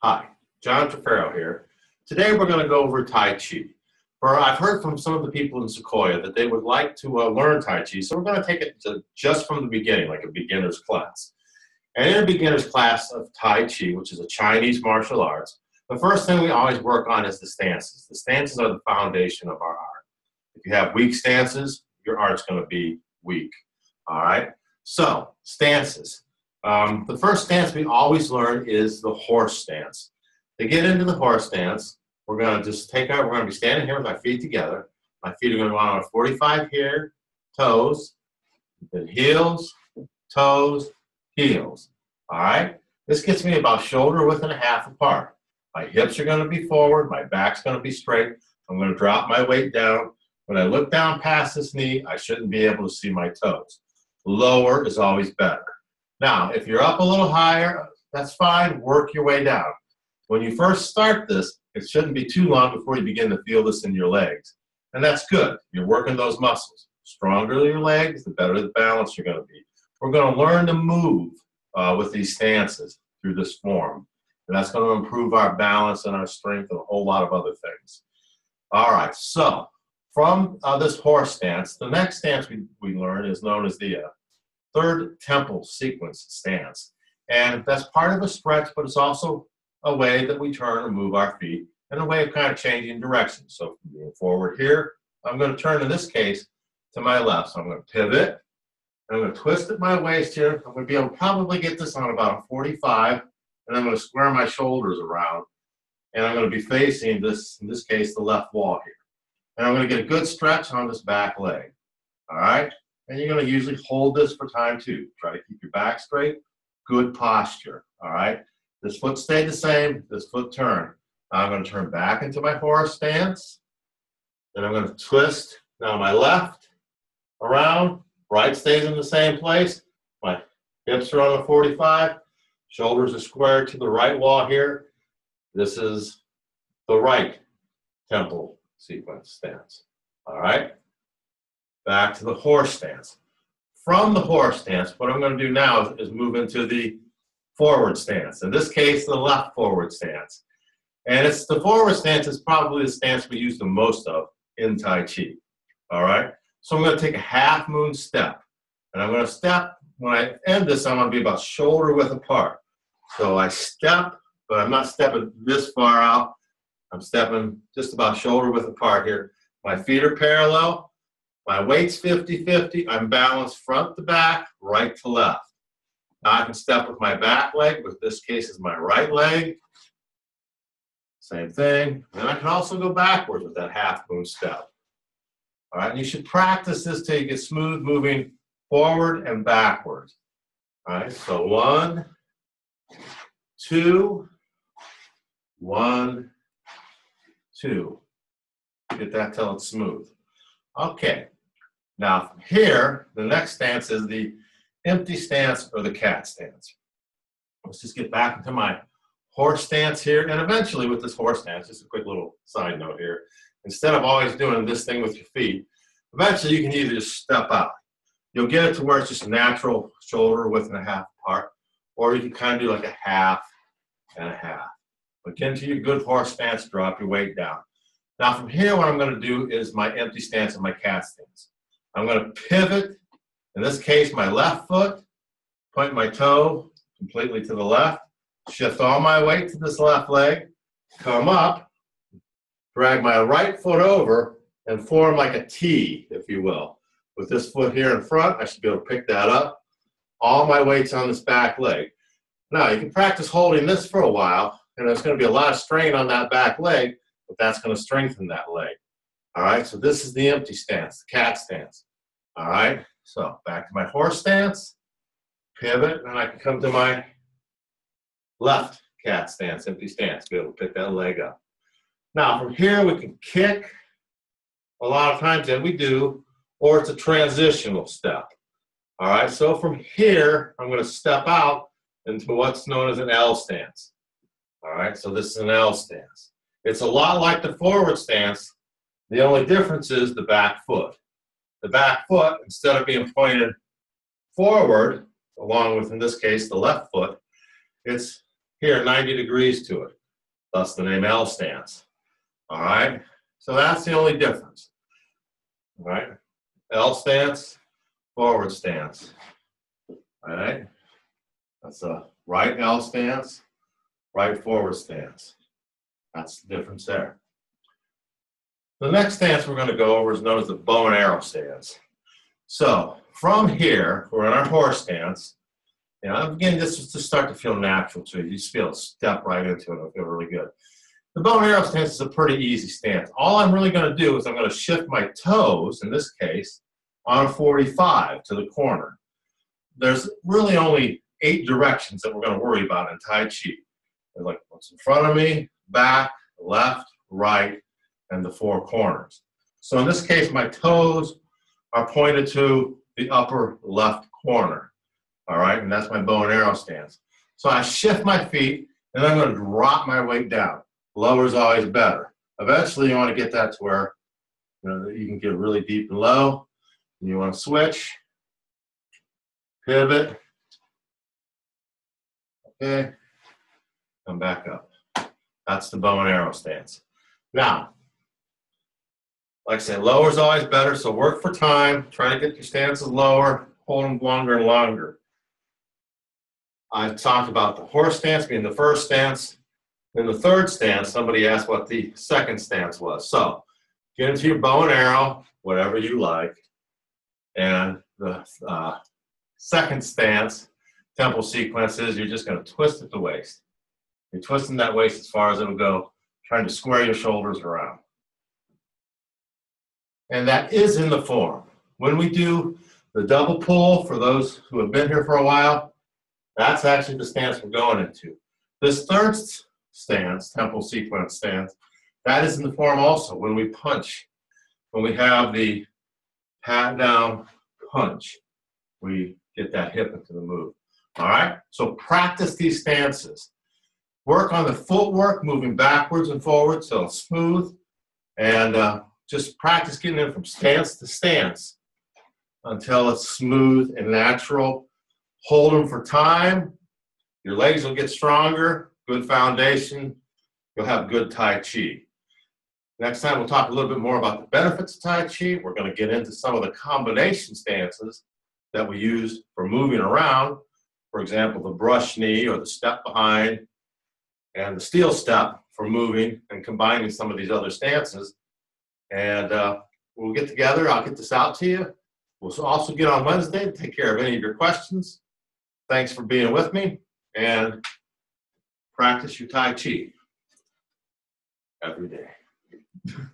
Hi, John Trifero here. Today we're going to go over Tai Chi. I've heard from some of the people in Sequoia that they would like to learn Tai Chi, so we're going to take it just from the beginning, like a beginner's class. And in a beginner's class of Tai Chi, which is a Chinese martial arts, the first thing we always work on is the stances. The stances are the foundation of our art. If you have weak stances, your art's going to be weak. All right? So, stances. The first stance we always learn is the horse stance. To get into the horse stance, we're going to we're going to be standing here with my feet together. My feet are going to go on a 45 here, toes, then heels, toes, heels. All right? This gets me about shoulder width and a half apart. My hips are going to be forward, my back's going to be straight. I'm going to drop my weight down. When I look down past this knee, I shouldn't be able to see my toes. Lower is always better. Now, if you're up a little higher, that's fine. Work your way down. When you first start this, it shouldn't be too long before you begin to feel this in your legs. And that's good. You're working those muscles. Stronger your legs, the better the balance you're going to be. We're going to learn to move with these stances through this form. And that's going to improve our balance and our strength and a whole lot of other things. All right, so from this horse stance, the next stance we learn is known as the third temple sequence stance. And that's part of a stretch, but it's also a way that we turn and move our feet and a way of kind of changing direction. So from being forward here, I'm going to turn in this case to my left. So I'm going to pivot. I'm going to twist at my waist here. I'm going to be able to probably get this on about a 45, and I'm going to square my shoulders around. And I'm going to be facing this, in this case, the left wall here. And I'm going to get a good stretch on this back leg. All right? And you're going to usually hold this for time too. Try to keep your back straight. Good posture. All right? This foot stayed the same. This foot turned. Now I'm going to turn back into my horse stance. Then I'm going to twist now my left around. Right stays in the same place. My hips are on the 45. Shoulders are squared to the right wall here. This is the right temple sequence stance. All right? Back to the horse stance. From the horse stance, what I'm going to do now is move into the forward stance. In this case, the left forward stance. And it's the forward stance is probably the stance we use the most of in Tai Chi. All right? So I'm going to take a half moon step. And I'm going to step, when I end this, I'm going to be about shoulder width apart. So I step, but I'm not stepping this far out. I'm stepping just about shoulder width apart here. My feet are parallel. My weight's 50-50. I'm balanced front to back, right to left. Now I can step with my back leg, which this case is my right leg. Same thing. And I can also go backwards with that half moon step. All right, and you should practice this till you get smooth moving forward and backwards. All right, so 1, 2, 1, 2. Get that till it's smooth. Okay, now from here, the next stance is the empty stance or the cat stance. Let's just get back into my horse stance here, and eventually with this horse stance, just a quick little side note here, instead of always doing this thing with your feet, eventually you can either just step out. You'll get it to where it's just natural shoulder width and a half apart, or you can kind of do like a half and a half. But get into your good horse stance, drop your weight down. Now from here, what I'm going to do is my empty stance and my cat stance. I'm going to pivot, in this case, my left foot, point my toe completely to the left, shift all my weight to this left leg, come up, drag my right foot over, and form like a T, if you will. With this foot here in front, I should be able to pick that up. All my weight's on this back leg. Now, you can practice holding this for a while, and there's going to be a lot of strain on that back leg, but that's going to strengthen that leg. All right, so this is the empty stance, the cat stance. All right, so back to my horse stance, pivot, and I can come to my left cat stance, empty stance, be able to pick that leg up. Now, from here, we can kick a lot of times, and we do, or it's a transitional step. All right, so from here, I'm going to step out into what's known as an L stance. All right, so this is an L stance. It's a lot like the forward stance. The only difference is the back foot. The back foot, instead of being pointed forward, along with, in this case, the left foot, it's here 90 degrees to it. Thus the name L stance. All right? So that's the only difference. All right? L stance, forward stance. All right? That's a right L stance, right forward stance. That's the difference there. The next stance we're going to go over is known as the bow and arrow stance. So from here, we're in our horse stance. You know, again, this is to start to feel natural to you. You just feel it, step right into it. It'll feel really good. The bow and arrow stance is a pretty easy stance. All I'm really going to do is I'm going to shift my toes, in this case, on a 45 to the corner. There's really only 8 directions that we're going to worry about in Tai Chi. There's like what's in front of me, back, left, right, and the 4 corners. So in this case, my toes are pointed to the upper left corner. All right, and that's my bow and arrow stance. So I shift my feet, and I'm going to drop my weight down. Lower is always better. Eventually, you want to get that to where you can get really deep and low. And you want to switch, pivot, okay, come back up. That's the bow and arrow stance. Now, like I said, lower is always better, so work for time. Try to get your stances lower, hold them longer and longer. I talked about the horse stance being the first stance. In the third stance, somebody asked what the second stance was. So get into your bow and arrow, whatever you like. And the second stance, temple sequence is you're just going to twist at the waist. You're twisting that waist as far as it'll go, trying to square your shoulders around. And that is in the form. When we do the double pull, for those who have been here for a while, that's actually the stance we're going into. This third stance, temple sequence stance, that is in the form also when we punch. When we have the pat down punch, we get that hip into the move. All right? So practice these stances. Work on the footwork, moving backwards and forwards so it's smooth. And just practice getting in from stance to stance until it's smooth and natural. Hold them for time. Your legs will get stronger. Good foundation. You'll have good Tai Chi. Next time we'll talk a little bit more about the benefits of Tai Chi. We're going to get into some of the combination stances that we use for moving around. For example, the brush knee or the step behind and the steel step for moving and combining some of these other stances. And we'll get together. I'll get this out to you. We'll also get on Wednesday to take care of any of your questions. Thanks for being with me, and practice your Tai Chi every day.